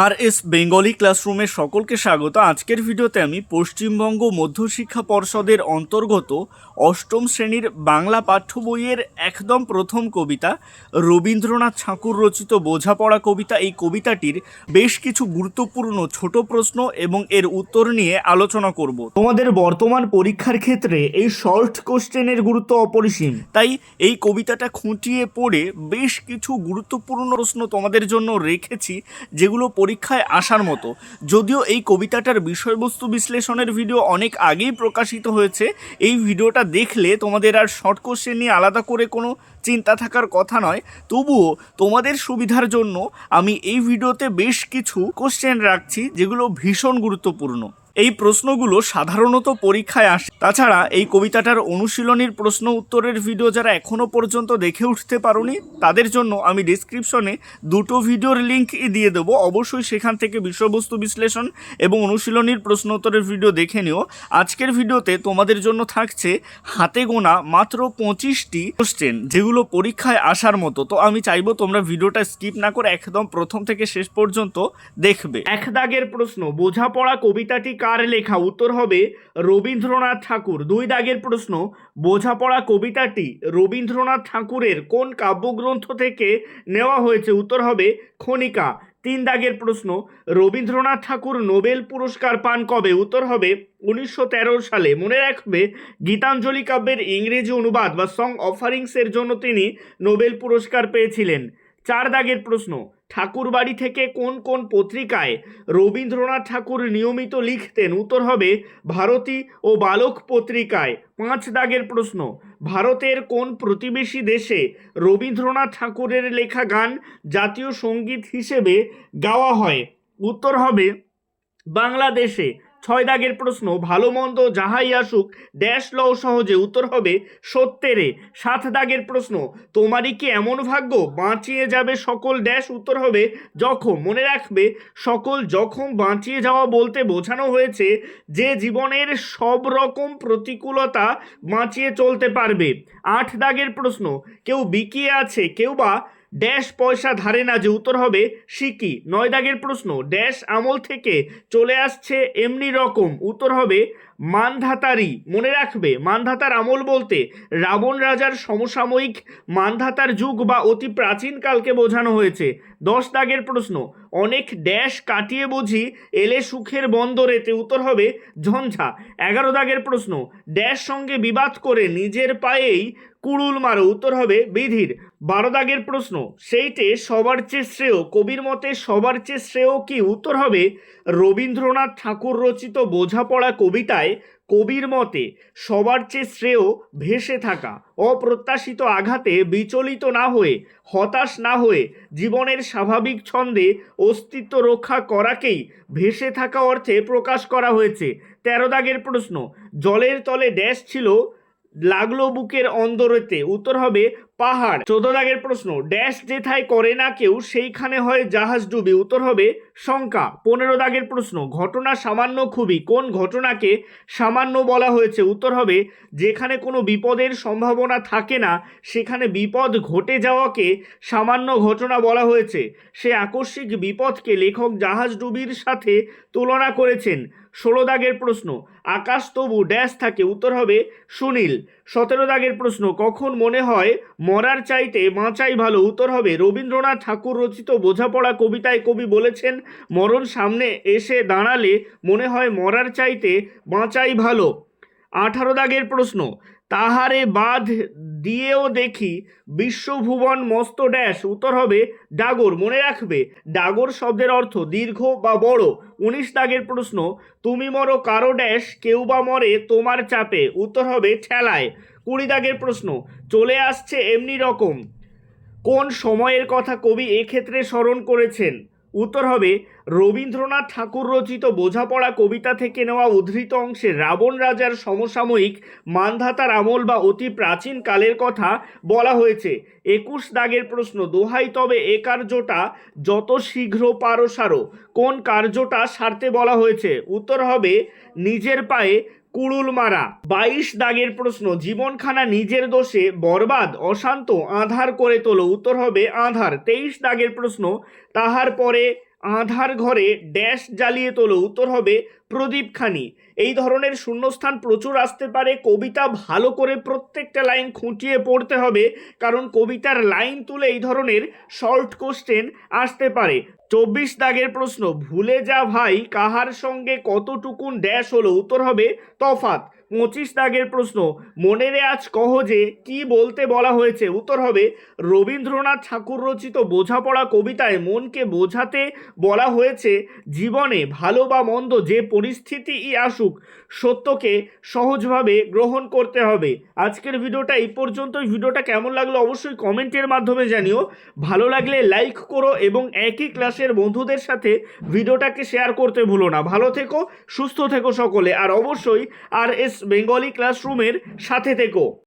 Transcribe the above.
আর S Bengali ক্লাসরুমে সকলকে স্বাগত। আজকের ভিডিওতে আমি পশ্চিমবঙ্গ মধ্যশিক্ষা পর্ষদের অন্তর্গত অষ্টম শ্রেণীর বাংলা পাঠ্য বইয়ের একদম প্রথম কবিতা রবীন্দ্রনাথ ঠাকুর রচিত বোঝাপড়া কবিতা, এই কবিতাটির বেশ কিছু গুরুত্বপূর্ণ ছোট প্রশ্ন এবং এর উত্তর নিয়ে আলোচনা করব। তোমাদের বর্তমান পরীক্ষার ক্ষেত্রে এই শর্ট কোশ্চেনের গুরুত্ব অপরিসীম, তাই এই কবিতাটা খুঁটিয়ে পড়ে বেশ কিছু গুরুত্বপূর্ণ প্রশ্ন তোমাদের জন্য রেখেছি যেগুলো পরীক্ষায় আসার মতো। যদিও এই কবিতাটার বিষয়বস্তু বিশ্লেষণের ভিডিও অনেক আগেই প্রকাশিত হয়েছে, এই ভিডিওটা দেখলে তোমাদের আর শর্ট কোশ্চেন নিয়ে আলাদা করে কোনো চিন্তা থাকার কথা নয়। তবুও তোমাদের সুবিধার জন্য আমি এই ভিডিওতে বেশ কিছু কোশ্চেন রাখছি যেগুলো ভীষণ গুরুত্বপূর্ণ। এই প্রশ্নগুলো সাধারণত পরীক্ষায় আসে। তাছাড়া এই কবিতাটার অনুশীলনীর প্রশ্ন উত্তরের ভিডিও যারা এখনও পর্যন্ত দেখে উঠতে পারোনি তাদের জন্য আমি ডিসক্রিপশনে দুটো ভিডিওর লিঙ্ক দিয়ে দেবো। অবশ্যই সেখান থেকে বিষয়বস্তু বিশ্লেষণ এবং অনুশীলনীর প্রশ্ন উত্তরের ভিডিও দেখে নিও। আজকের ভিডিওতে তোমাদের জন্য থাকছে হাতে গোনা মাত্র 25টি কোশ্চেন যেগুলো পরীক্ষায় আসার মতো। তো আমি চাইবো তোমরা ভিডিওটা স্কিপ না করে একদম প্রথম থেকে শেষ পর্যন্ত দেখবে। এক দাগের প্রশ্ন, বোঝাপড়া কবিতাটি কার লেখা? উত্তর হবে রবীন্দ্রনাথ ঠাকুর। দুই দাগের প্রশ্ন, বোঝাপড়া কবিতাটি রবীন্দ্রনাথ ঠাকুরের কোন কাব্যগ্রন্থ থেকে নেওয়া হয়েছে? উত্তর হবে খনিকা। তিন দাগের প্রশ্ন, রবীন্দ্রনাথ ঠাকুর নোবেল পুরস্কার পান কবে? উত্তর হবে 1913 সালে। মনে রাখবে গীতাঞ্জলি কাব্যের ইংরেজি অনুবাদ বা সং অফারিংসের জন্য তিনি নোবেল পুরস্কার পেয়েছিলেন। চার দাগের প্রশ্ন, ঠাকুর বাড়ি থেকে কোন কোন পত্রিকায় রবীন্দ্রনাথ ঠাকুর নিয়মিত লিখতেন? উত্তর হবে ভারতী ও বালক পত্রিকায়। পাঁচ দাগের প্রশ্ন, ভারতের কোন প্রতিবেশী দেশে রবীন্দ্রনাথ ঠাকুরের লেখা গান জাতীয় সঙ্গীত হিসেবে গাওয়া হয়? উত্তর হবে বাংলাদেশে। ছয় দাগের প্রশ্ন, ভালো মন্দ যাহাই আসুক ড্যাশ লও সহজে? উত্তর হবে সত্যেরে। সাত দাগের প্রশ্ন, তোমারই কি এমন ভাগ্য বাঁচিয়ে যাবে সকল ড্যাশ? উত্তর হবে জখম। মনে রাখবে সকল জখম বাঁচিয়ে যাওয়া বলতে বোঝানো হয়েছে যে জীবনের সব রকম প্রতিকূলতা বাঁচিয়ে চলতে পারবে। আট দাগের প্রশ্ন, কেউ বিকিয়ে আছে কেউ বা ড্যাশ পয়সা ধারে না যে? উত্তর হবে সিকি। নয় দাগের প্রশ্ন, ড্যাশ আমল থেকে চলে আসছে এমনি রকম? উত্তর হবে মানধাতারি। মনে রাখবে মানধাতার আমল বলতে রাবণ রাজার সমসাময়িক মানধাতার যুগ বা অতি প্রাচীনকালকে বোঝানো হয়েছে। দশ দাগের প্রশ্ন, অনেক ড্যাশ কাটিয়ে বুঝি এলে সুখের বন্দরেতে? উত্তর হবে ঝঞ্ঝা। 11 দাগের প্রশ্ন, ড্যাশ সঙ্গে বিবাদ করে নিজের পায়েই কুড়ুল মারো? উত্তর হবে বিধির। 12 দাগের প্রশ্ন, সেইটে সবার চেয়ে শ্রেয় কবির মতে সবার চেয়ে শ্রেয় কি? উত্তর হবে রবীন্দ্রনাথ ঠাকুর রচিত বোঝাপড়া কবিতায় কবির মতে সবার চেয়ে শ্রেয় ভেসে থাকা, অপ্রত্যাশিত আঘাতে বিচলিত না হয়ে হতাশ না হয়ে জীবনের স্বাভাবিক ছন্দে অস্তিত্ব রক্ষা করাকেই ভেসে থাকা অর্থে প্রকাশ করা হয়েছে। 13 দাগের প্রশ্ন, জলের তলে ড্যাশ ছিল লাগলো বুকের অন্দরেতে? উত্তর হবে পাহাড়। 14 দাগের প্রশ্ন, ড্যাশ যেথায় করে না কেউ সেইখানে হয় জাহাজ ডুবি? উত্তর হবে শঙ্কা। 15 দাগের প্রশ্ন, ঘটনা সামান্য খুবই কোন ঘটনাকে সামান্য বলা হয়েছে? উত্তর হবে যেখানে কোনো বিপদের সম্ভাবনা থাকে না সেখানে বিপদ ঘটে যাওয়াকে সামান্য ঘটনা বলা হয়েছে। সে আকস্মিক বিপদকে লেখক জাহাজ ডুবির সাথে তুলনা করেছেন। 16 দাগের প্রশ্ন, আকাশ তবু ড্যাশ থাকে? উত্তর হবে সুনীল। 17 দাগের প্রশ্ন, কখন মনে হয় মরার চাইতে বাঁচাই ভালো? উত্তর হবে রবীন্দ্রনাথ ঠাকুর রচিত বোঝাপড়া কবিতায় কবি বলেছেন মরণ সামনে এসে দাঁড়ালে মনে হয় মরার চাইতে বাঁচাই ভালো। 18 দাগের প্রশ্ন, তাহারে বাঁধ দিয়েও দেখি বিশ্বভুবন মস্ত ড্যাশ? উত্তর হবে ডাগর। মনে রাখবে ডাগর শব্দের অর্থ দীর্ঘ বা বড়। 19 দাগের প্রশ্ন, তুমি মরো কারো ড্যাশ কেউ বা মরে তোমার চাপে? উত্তর হবে ঠেলায়। 20 দাগের প্রশ্ন, চলে আসছে এমনি রকম কোন সময়ের কথা কবি এক্ষেত্রে স্মরণ করেছেন? উত্তর হবে রবীন্দ্রনাথ ঠাকুর রচিত বোঝাপড়া কবিতা থেকে নেওয়া উদ্ধৃত অংশে রাবণ রাজার সমসাময়িক মানধাতার আমল বা অতি প্রাচীন কালের কথা বলা হয়েছে। 21 দাগের প্রশ্ন, দোহাই তবে এ কার্যটা যত শীঘ্র পারো সারো? কোন কার্যটা সারতে বলা হয়েছে? উত্তর হবে নিজের পায়ে কুড়ুল মারা। 22 দাগের প্রশ্ন, জীবনখানা নিজের দোষে বরবাদ অশান্ত আঁধার করে তোলো? উত্তর হবে আঁধার। 23 দাগের প্রশ্ন, তাহার পরে আঁধার ঘরে ড্যাশ জ্বালিয়ে তোলো, উত্তর হবে প্রদীপখানি। এই ধরনের শূন্যস্থান প্রচুর আসতে পারে। কবিতা ভালো করে প্রত্যেকটা লাইন খুঁটিয়ে পড়তে হবে, কারণ কবিতার লাইন তুলে এই ধরনের শর্ট কোশ্চেন আসতে পারে। 24 দাগের প্রশ্ন, ভুলে যা ভাই কাহার সঙ্গে কতটুকুন ড্যাশ হলো, উত্তর হবে তফাৎ। 25 দাগের প্রশ্ন, মনেরে আজ কহ যে কি বলতে বলা হয়েছে, উত্তর হবে রবীন্দ্রনাথ ঠাকুর রচিত বোঝাপড়া কবিতায় মনকে বোঝাতে বলা হয়েছে জীবনে ভালো বা মন্দ যে পরিস্থিতিই আসুক সত্যকে সহজভাবে গ্রহণ করতে হবে। আজকের ভিডিওটা এই পর্যন্তই। ভিডিওটা কেমন লাগলো অবশ্যই কমেন্টের মাধ্যমে জানিও। ভালো লাগলে লাইক করো এবং একই ক্লাসের বন্ধুদের সাথে ভিডিওটাকে শেয়ার করতে ভুলো না। ভালো থেকো, সুস্থ থেকো সকলে, আর অবশ্যই RS বেঙ্গলি ক্লাসরুমের সাথে থেকো।